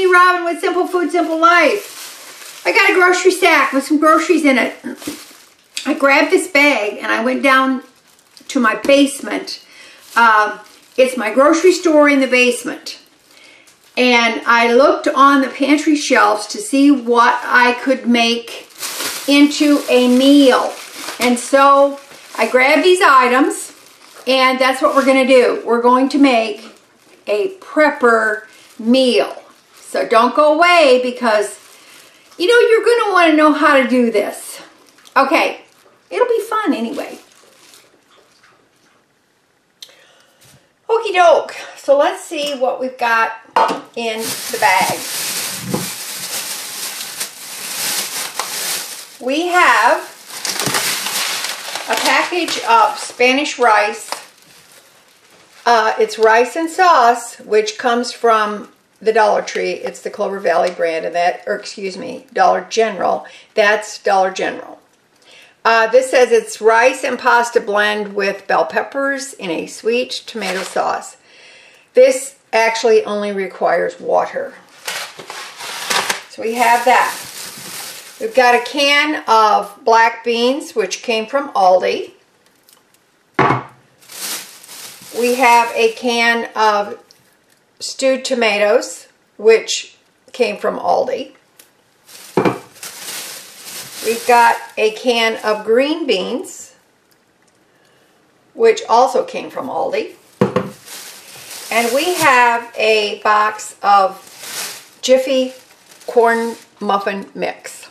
Cindy Robin with Simple Food, Simple Life. I got a grocery sack with some groceries in it. I grabbed this bag and I went down to my basement. It's my grocery store in the basement. And I looked on the pantry shelves to see what I could make into a meal. And so I grabbed these items, and that's what we're going to do. We're going to make a prepper meal. So don't go away because, you know, you're going to want to know how to do this. Okay, it'll be fun anyway. Okie doke. So let's see what we've got in the bag. We have a package of Spanish rice. It's rice and sauce, which comes from the Dollar Tree. It's the Clover Valley brand, and that, or excuse me, Dollar General. That's Dollar General. This says it's rice and pasta blend with bell peppers in a sweet tomato sauce. This actually only requires water. So we have that. We've got a can of black beans, which came from Aldi. We have a can of stewed tomatoes, which came from Aldi. We've got a can of green beans, which also came from Aldi. And we have a box of Jiffy corn muffin mix.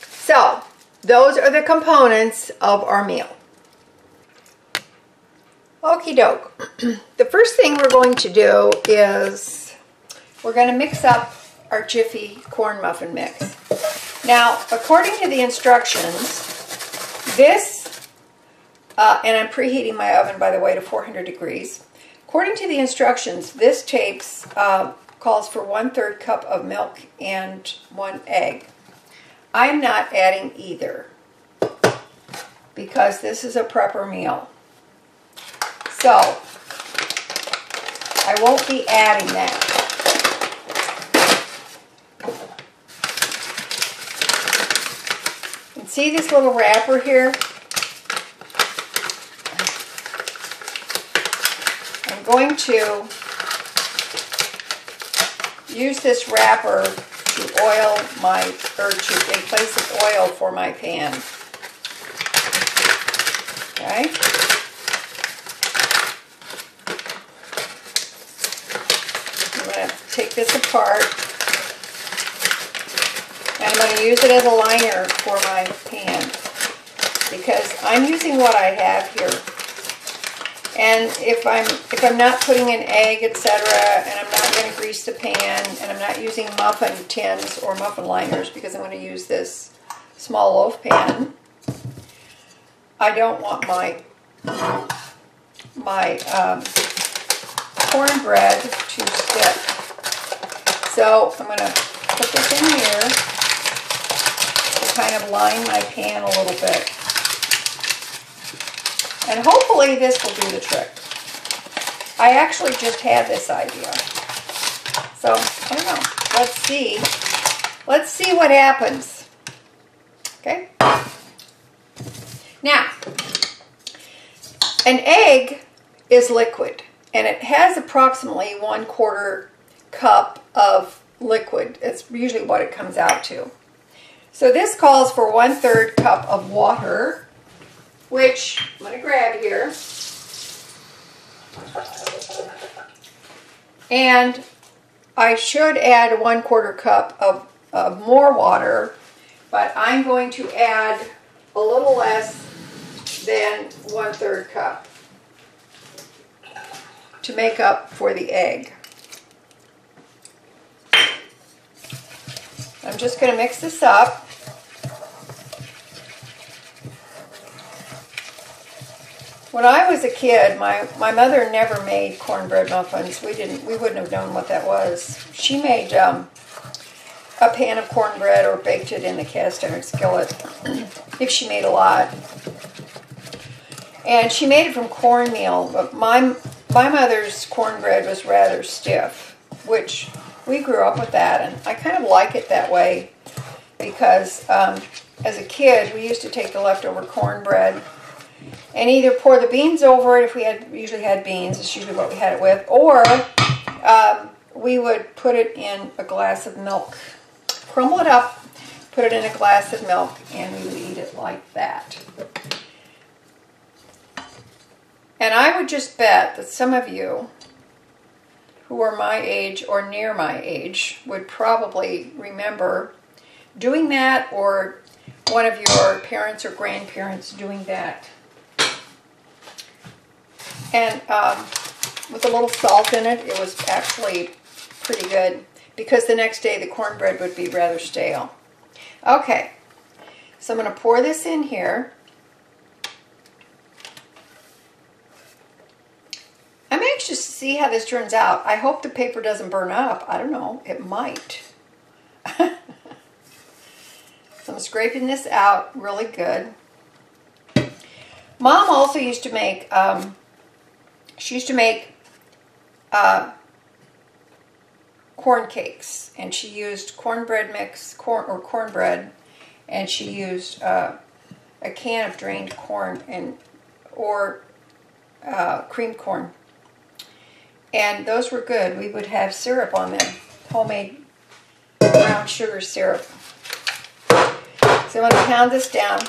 So, those are the components of our meal. Okie doke. The first thing we're going to do is we're going to mix up our Jiffy corn muffin mix. Now, according to the instructions, this, and I'm preheating my oven, by the way, to 400 degrees. According to the instructions, this takes, calls for 1/3 cup of milk and 1 egg. I'm not adding either because this is a prepper meal. So, I won't be adding that. See this little wrapper here? I'm going to use this wrapper to oil my, or to a place of oil for my pan. Okay? I'm going to take this apart. And I'm going to use it as a liner for my pan because I'm using what I have here. And if I'm not putting an egg, etc., and I'm not going to grease the pan, and I'm not using muffin tins or muffin liners because I'm going to use this small loaf pan, I don't want my cornbread to stick. So I'm going to put this in here to kind of line my pan a little bit. And hopefully this will do the trick. I actually just had this idea. So, I don't know. Let's see. Let's see what happens. Okay? Now, an egg is liquid, and it has approximately 1/4 cup of liquid. It's usually what it comes out to. So this calls for 1/3 cup of water, which I'm going to grab here. And I should add 1/4 cup of more water, but I'm going to add a little less than 1/3 cup to make up for the egg. I'm just going to mix this up. When I was a kid, my mother never made cornbread muffins. We wouldn't have known what that was. She made a pan of cornbread or baked it in the cast iron skillet if she made a lot. And she made it from cornmeal, but my mother's cornbread was rather stiff, which We grew up with that, and I kind of like it that way because as a kid, we used to take the leftover cornbread and either pour the beans over it if we usually had beans, it's usually what we had it with, or we would put it in a glass of milk, crumble it up, put it in a glass of milk, and we would eat it like that. And I would just bet that some of you who are my age or near my age would probably remember doing that, or one of your parents or grandparents doing that. And with a little salt in it, it was actually pretty good because the next day the cornbread would be rather stale. Okay, so I'm going to pour this in here. I'm anxious to see how this turns out. I hope the paper doesn't burn up. I don't know, it might. So I'm scraping this out really good. Mom also used to make, she used to make corn cakes, and she used cornbread mix, cornbread, and she used a can of drained corn or creamed corn. And those were good. We would have syrup on them, homemade brown sugar syrup. So I'm going to pound this down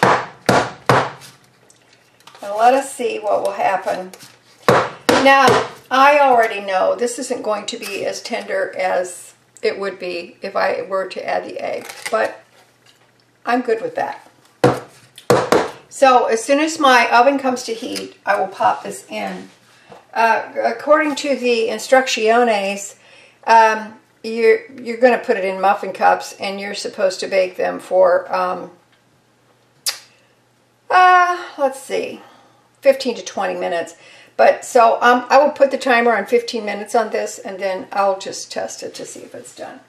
and let us see what will happen. Now, I already know this isn't going to be as tender as it would be if I were to add the egg, but I'm good with that. So as soon as my oven comes to heat, I will pop this in. According to the instrucciones, you're going to put it in muffin cups, and you're supposed to bake them for, let's see, 15 to 20 minutes. But so I will put the timer on 15 minutes on this, and then I'll just test it to see if it's done.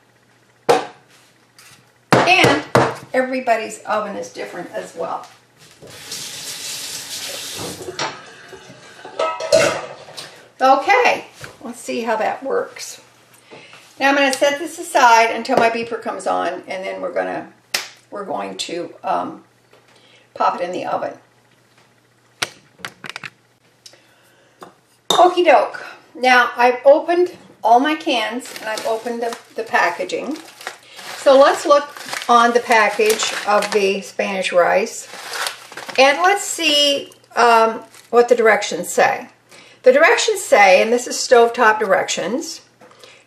And everybody's oven is different as well. Okay, let's see how that works. Now I'm going to set this aside until my beeper comes on, and then we're going to pop it in the oven. Okie doke. Now I've opened all my cans, and I've opened the packaging. So let's look on the package of the Spanish rice, and let's see what the directions say. The directions say, and this is stovetop directions,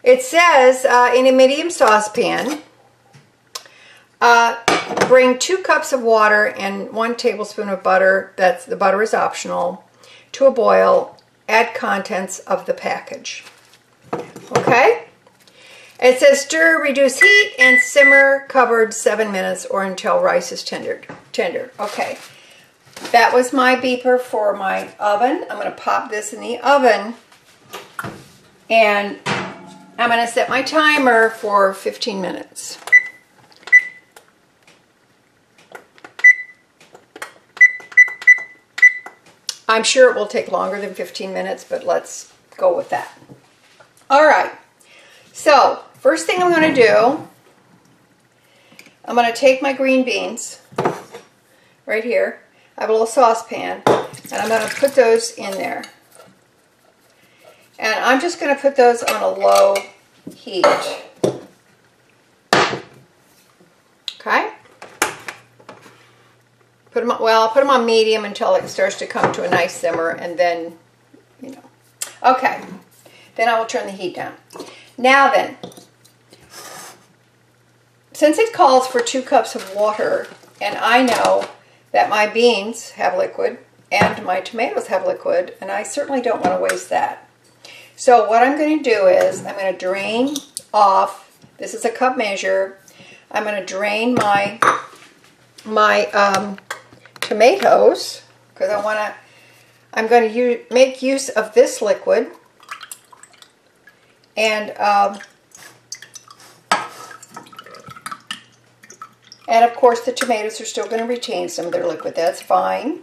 it says in a medium saucepan, bring 2 cups of water and 1 tablespoon of butter, the butter is optional, to a boil, add contents of the package. Okay? It says stir, reduce heat, and simmer covered 7 minutes or until rice is tender. Okay. That was my beeper for my oven. I'm going to pop this in the oven, and I'm going to set my timer for 15 minutes. I'm sure it will take longer than 15 minutes, but let's go with that. All right. So, first thing I'm going to do, I'm going to take my green beans right here. I have a little saucepan, and I'm going to put those in there. And I'm just going to put those on a low heat. Okay? Put them on, well, I'll put them on medium until it starts to come to a nice simmer, and then, you know. Okay. Then I will turn the heat down. Now then, since it calls for 2 cups of water, and I know that my beans have liquid and my tomatoes have liquid, and I certainly don't want to waste that. So what I'm going to do is I'm going to drain off, this is a cup measure, I'm going to drain my tomatoes, because I'm going to make use of this liquid, and of course the tomatoes are still going to retain some of their liquid, that's fine.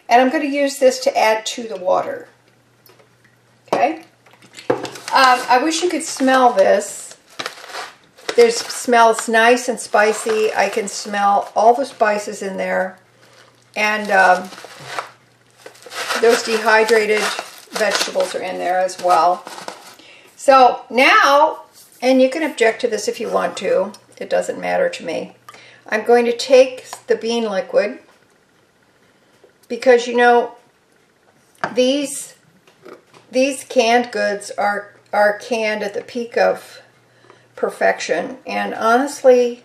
And I'm going to use this to add to the water. Okay? I wish you could smell this. This smells nice and spicy. I can smell all the spices in there. And those dehydrated vegetables are in there as well. So now, and you can object to this if you want to. It doesn't matter to me. I'm going to take the bean liquid because, you know, these canned goods are canned at the peak of perfection. And honestly,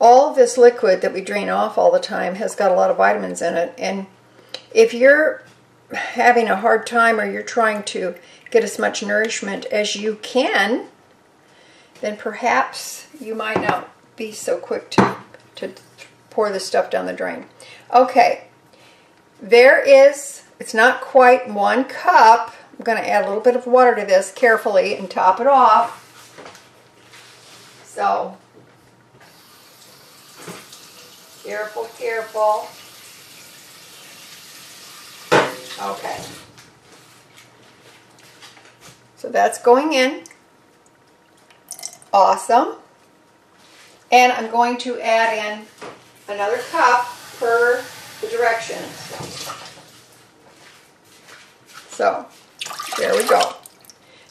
all of this liquid that we drain off all the time has got a lot of vitamins in it. And if you're having a hard time or you're trying to get as much nourishment as you can, then perhaps you might not be so quick to pour this stuff down the drain. Okay, it's not quite 1 cup. I'm going to add a little bit of water to this carefully and top it off. So, careful, careful. Okay. So that's going in. Awesome. And I'm going to add in another cup per the directions. So, there we go.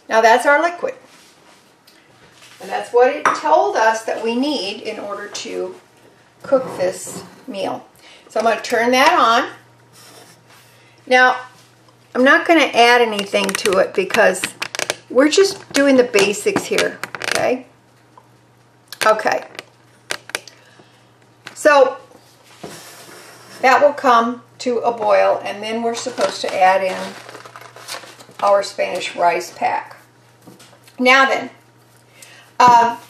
Now that's our liquid. And that's what it told us that we need in order to cook this meal. So I'm going to turn that on. Now, I'm not going to add anything to it because we're just doing the basics here, okay? Okay. So, that will come to a boil, and then we're supposed to add in our Spanish rice pack. Now then,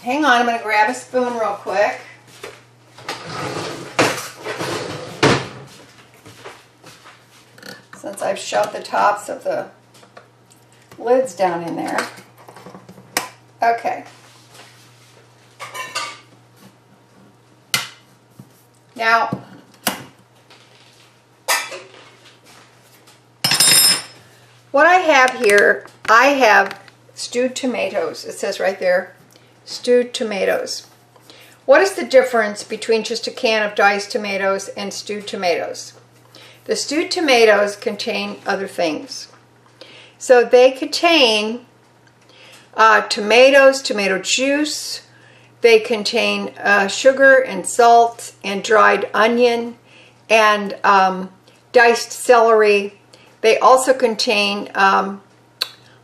hang on, I'm going to grab a spoon real quick. Since I've shoved the tops of the lids down in there. Okay. Now, what I have here, I have stewed tomatoes. It says right there, stewed tomatoes. What is the difference between just a can of diced tomatoes and stewed tomatoes? The stewed tomatoes contain other things. So they contain tomatoes, tomato juice. They contain sugar and salt and dried onion and diced celery. They also contain,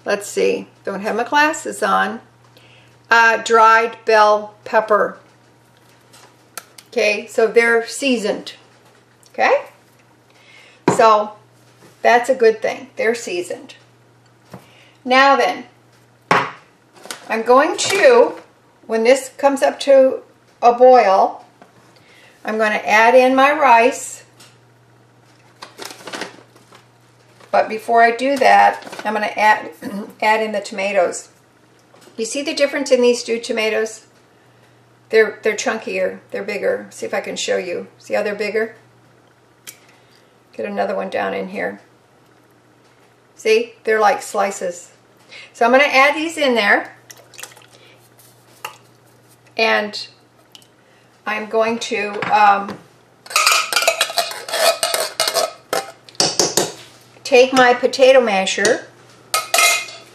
let's see, don't have my glasses on, dried bell pepper. Okay, so they're seasoned. Okay? So that's a good thing. They're seasoned. Now then, I'm going to, when this comes up to a boil, I'm going to add in my rice. But before I do that, I'm going to add in the tomatoes. You see the difference in these stewed tomatoes? They're chunkier. They're bigger. See if I can show you. See how they're bigger? Get another one down in here. See? They're like slices. So I'm going to add these in there. And I'm going to take my potato masher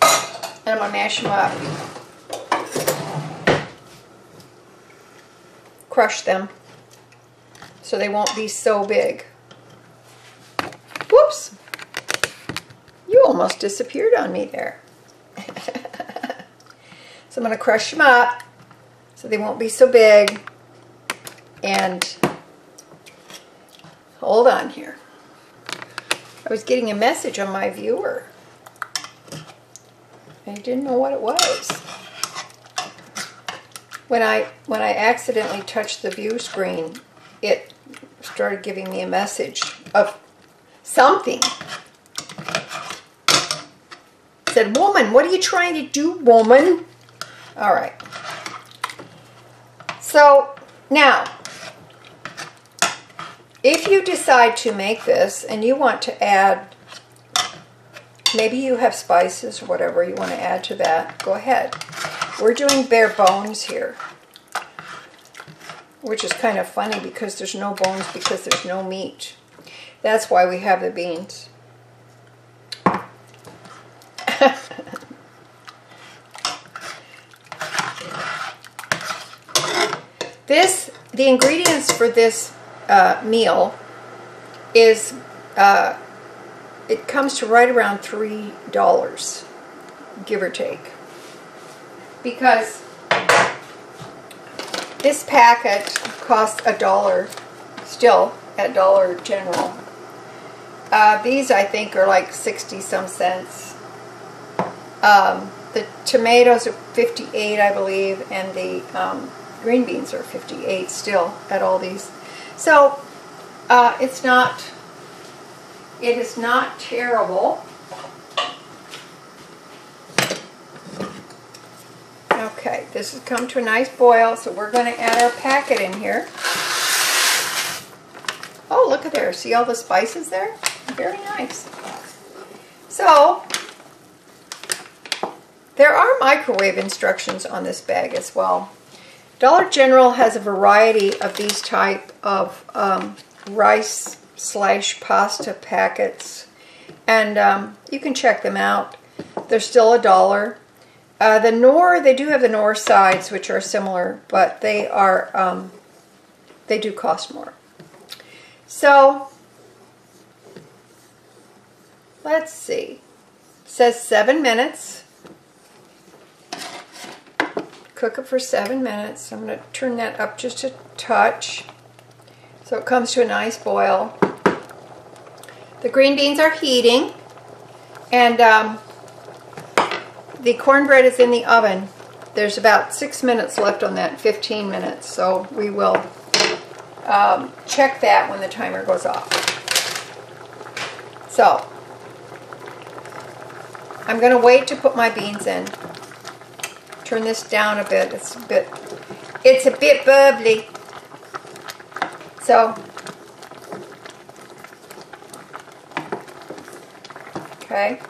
and I'm going to mash them up. Crush them so they won't be so big. Whoops! You almost disappeared on me there. So I'm going to crush them up so they won't be so big. And hold on here. I was getting a message on my viewer. I didn't know what it was. When I accidentally touched the view screen, it started giving me a message of something. It said, "Woman, what are you trying to do, woman?" All right. So now, if you decide to make this and you want to add, maybe you have spices or whatever you want to add to that, go ahead. We're doing bare bones here. which is kind of funny because there's no bones because there's no meat. That's why we have the beans. The ingredients for this meal is, it comes to right around $3, give or take. Because this packet costs $1, still at Dollar General. These I think are like 60-some cents. The tomatoes are 58, I believe, and the green beans are 58 still at Aldi's. So it is not terrible. Okay, this has come to a nice boil, so we're going to add our packet in here. Oh, look at there. See all the spices there? Very nice. So, there are microwave instructions on this bag as well. Dollar General has a variety of these type of rice/pasta packets, and you can check them out. They're still $1. The Knorr, they do have the Knorr sides, which are similar, but they are they do cost more. So let's see. It says 7 minutes. Cook it for 7 minutes. I'm going to turn that up just a touch so it comes to a nice boil. The green beans are heating, and the cornbread is in the oven. There's about 6 minutes left on that, 15 minutes, so we will check that when the timer goes off. So I'm going to wait to put my beans in. Turn this down a bit. It's a bit bubbly. So, okay.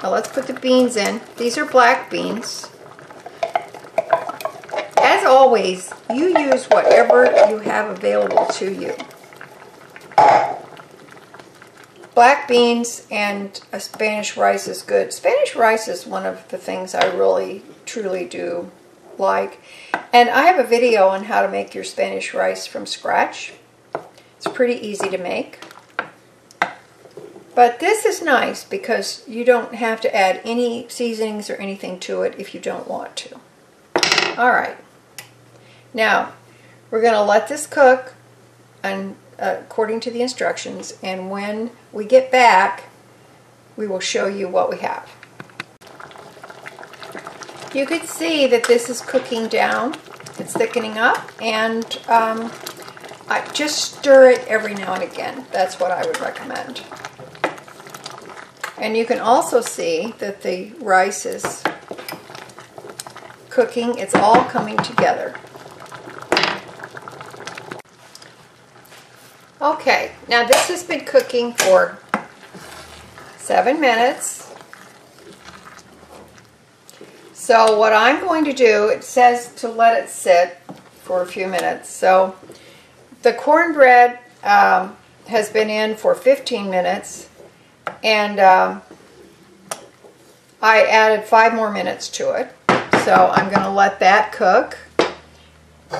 Now let's put the beans in. These are black beans. As always, you use whatever you have available to you. Black beans and a Spanish rice is good. Spanish rice is one of the things I really, truly do like. And I have a video on how to make your Spanish rice from scratch. It's pretty easy to make. But this is nice because you don't have to add any seasonings or anything to it if you don't want to. Alright. Now, we're going to let this cook and according to the instructions, and when we get back, we will show you what we have. You could see that this is cooking down. It's thickening up, and I just stir it every now and again. That's what I would recommend. And you can also see that the rice is cooking. It's all coming together. Okay, now this has been cooking for 7 minutes. So what I'm going to do, it says to let it sit for a few minutes. So the cornbread has been in for 15 minutes, and I added 5 more minutes to it. So I'm going to let that cook.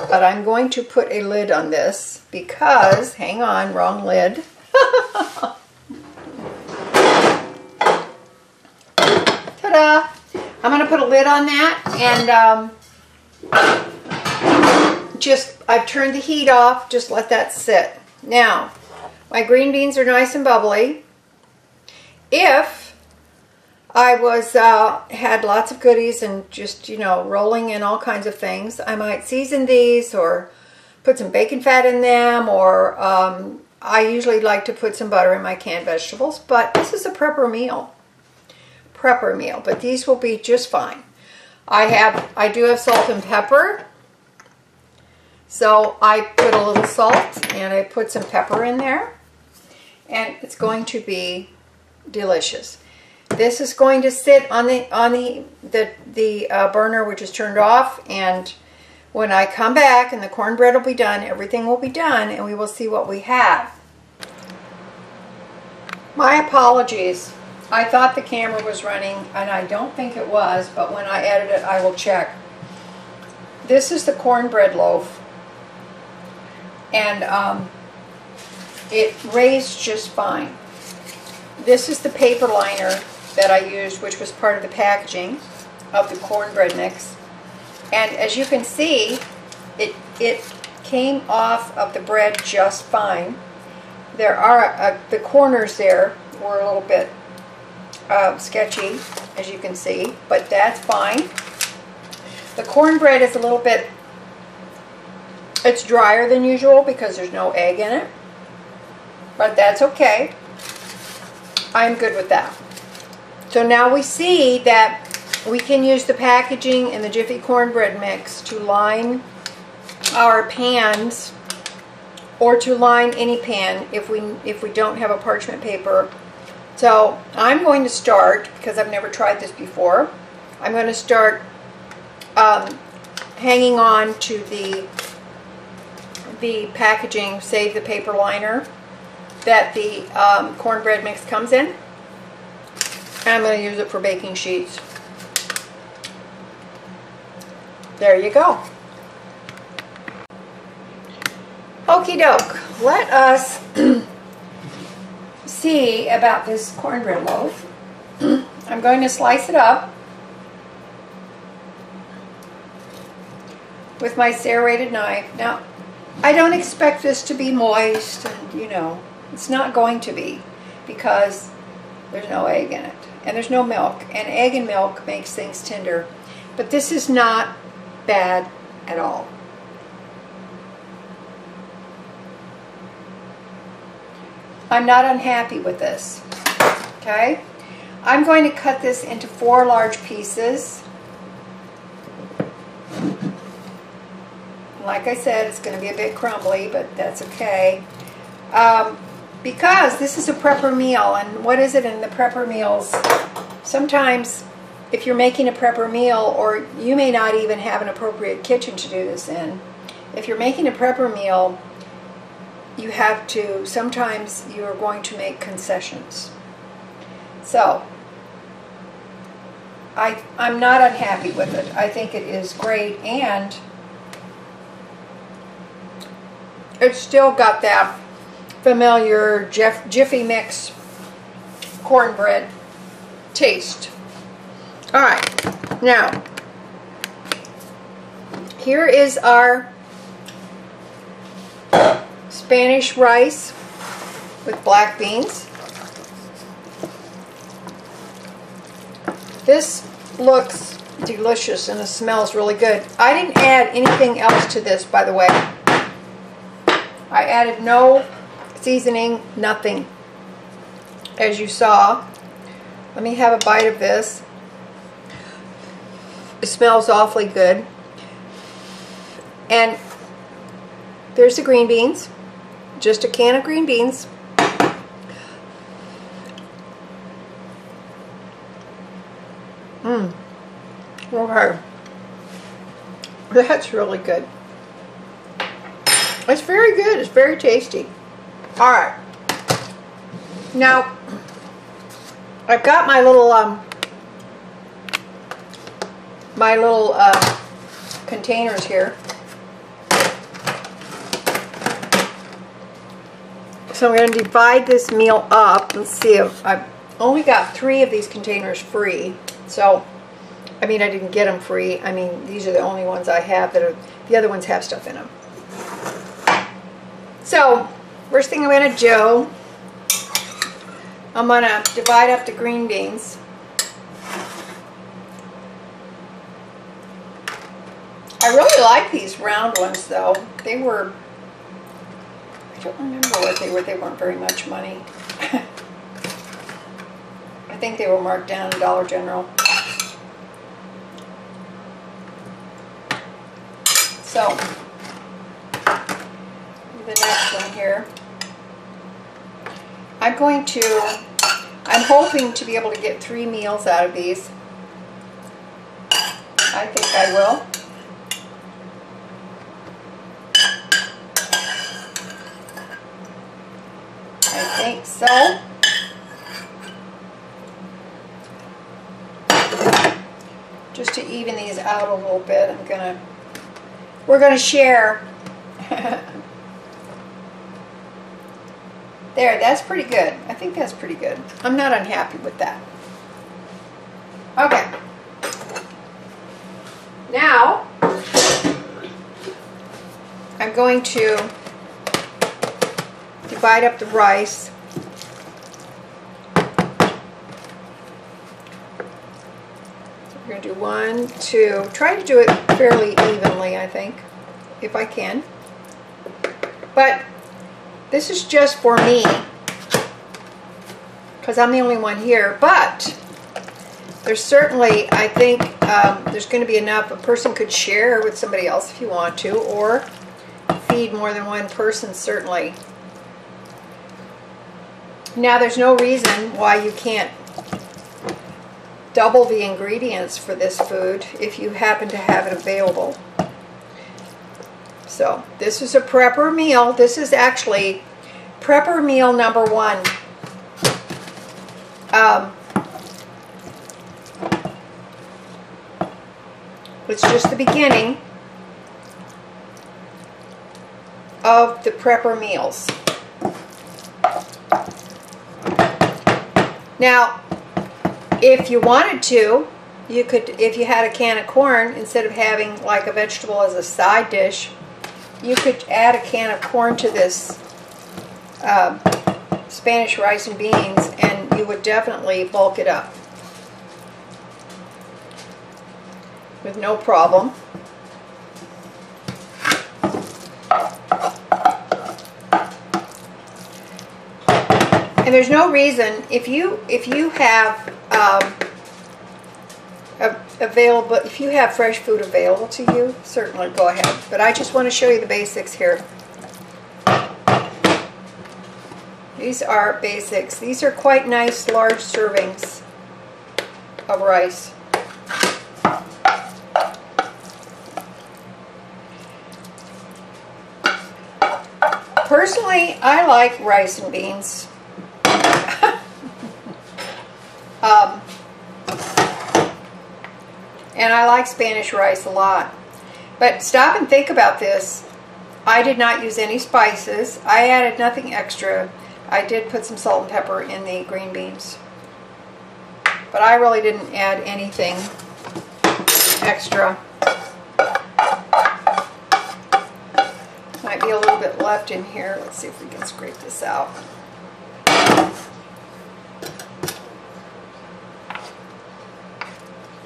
But I'm going to put a lid on this because, hang on, wrong lid. Ta-da! I'm going to put a lid on that, and I've turned the heat off, just let that sit. Now, my green beans are nice and bubbly. If I had lots of goodies and just, you know, rolling in all kinds of things, I might season these or put some bacon fat in them, or I usually like to put some butter in my canned vegetables, but this is a prepper meal. But these will be just fine. I do have salt and pepper, so I put a little salt and I put some pepper in there, and it's going to be delicious. This is going to sit on the burner, which is turned off, and when I come back and the cornbread will be done, everything will be done, and we will see what we have. My apologies. I thought the camera was running, and I don't think it was, but when I edit it, I will check. This is the cornbread loaf, and it raised just fine. This is the paper liner that I used, which was part of the packaging of the cornbread mix. And as you can see, it came off of the bread just fine. There are the corners there were a little bit sketchy, as you can see, but that's fine. The cornbread is a little bit, it's drier than usual because there's no egg in it, but that's okay. I'm good with that. So now we see that we can use the packaging in the Jiffy cornbread mix to line our pans, or to line any pan if we don't have a parchment paper. So I'm going to start, because I've never tried this before, I'm going to start hanging on to the packaging, save the paper liner that the cornbread mix comes in. And I'm going to use it for baking sheets. There you go. Okie doke. Let us see about this cornbread loaf. I'm going to slice it up with my serrated knife. Now, I don't expect this to be moist, and you know, it's not going to be, because there's no egg in it, and there's no milk, and egg and milk makes things tender. But this is not bad at all. I'm not unhappy with this. Okay? I'm going to cut this into 4 large pieces. Like I said, it's going to be a bit crumbly, but that's okay. Because this is a prepper meal, and what is it in the prepper meals? Sometimes if you're making a prepper meal, or you may not even have an appropriate kitchen to do this in, if you're making a prepper meal, you have to, sometimes you're going to make concessions. So, I'm not unhappy with it. I think it is great, and it's still got that familiar Jiffy Mix cornbread taste. Alright, now, here is our Spanish rice with black beans. This looks delicious and it smells really good. I didn't add anything else to this, by the way. I added no seasoning, nothing, as you saw. Let me have a bite of this. It smells awfully good. And there's the green beans. Just a can of green beans. Okay. That's really good. It's very good. It's very tasty. Alright. Now, I've got my little containers here. So I'm going to divide this meal up. Let's see, I've only got 3 of these containers free. So, I mean, I didn't get them free. I mean, these are the only ones I have that are, the other ones have stuff in them. So, first thing I'm going to do, I'm going to divide up the green beans. I really like these round ones, though. They were, I don't remember what they were. They weren't very much money. I think they were marked down at Dollar General. So, the next one here. I'm hoping to be able to get 3 meals out of these. I think I will. so just to even these out a little bit, we're gonna share. There, that's pretty good. I think that's pretty good. I'm not unhappy with that. Okay. Now, I'm going to divide up the rice. We're going to do 1, 2. Try to do it fairly evenly, I think, if I can. But this is just for me, because I'm the only one here. But there's certainly, I think, there's going to be enough. A person could share with somebody else if you want to, or feed more than one person, certainly. Now, there's no reason why you can't double the ingredients for this food if you happen to have it available. So, this is a prepper meal. This is actually prepper meal number 1. It's just the beginning of the prepper meals. Now, if you wanted to, you could, if you had a can of corn, instead of having like a vegetable as a side dish, you could add a can of corn to this Spanish rice and beans, and you would definitely bulk it up with no problem. And there's no reason, if you have if you have fresh food available to you, certainly go ahead. But I just want to show you the basics here. These are basics. These are quite nice large servings of rice. Personally, I like rice and beans. And I like Spanish rice a lot. But stop and think about this. I did not use any spices. I added nothing extra. I did put some salt and pepper in the green beans. But I really didn't add anything extra. Might be a little bit left in here. Let's see if we can scrape this out.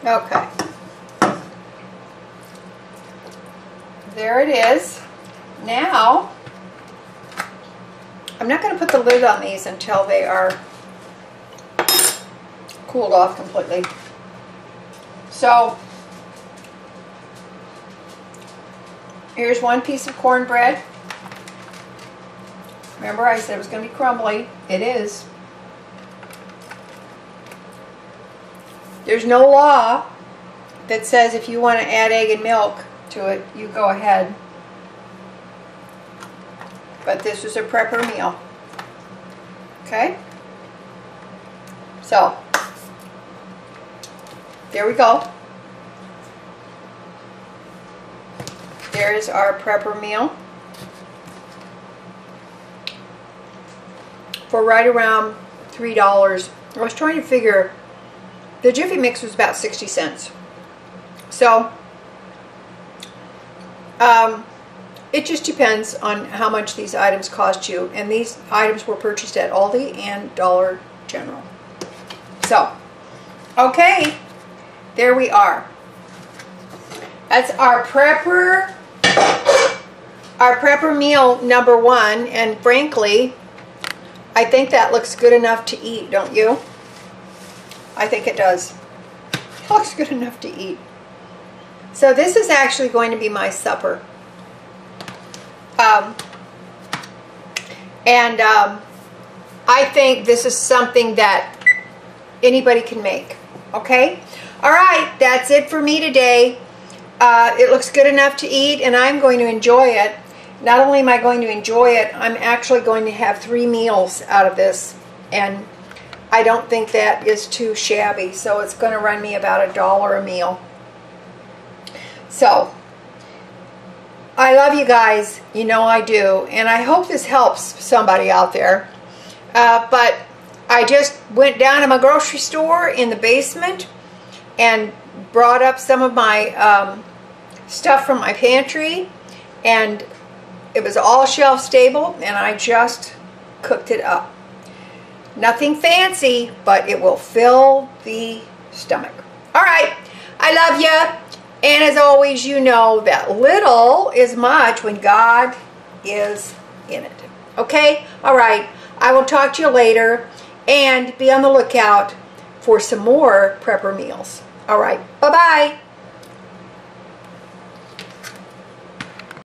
Okay. There it is. Now, I'm not going to put the lid on these until they are cooled off completely. So, here's one piece of cornbread. Remember I said it was going to be crumbly. It is. There's no law that says if you want to add egg and milk to it, you go ahead. But this is a prepper meal. Okay? So, there we go. There's our prepper meal for right around $3. I was trying to figure, the Jiffy Mix was about 60 cents. So, it just depends on how much these items cost you. And these items were purchased at Aldi and Dollar General. So, okay, there we are. That's our prepper meal number 1. And frankly, I think that looks good enough to eat, don't you? I think it does. It looks good enough to eat. So this is actually going to be my supper. I think this is something that anybody can make. Okay? Alright, that's it for me today. It looks good enough to eat, and I'm going to enjoy it. not only am I going to enjoy it, I'm actually going to have 3 meals out of this, and I don't think that is too shabby. So it's going to run me about $1 a meal. So I love you guys, you know I do, and I hope this helps somebody out there. But I just went down to my grocery store in the basement and brought up some of my stuff from my pantry, and it was all shelf stable, and I just cooked it up. Nothing fancy, but it will fill the stomach. All right, I love you. And as always, you know that little is much when God is in it. Okay? All right. I will talk to you later, and be on the lookout for some more prepper meals. All right. Bye-bye.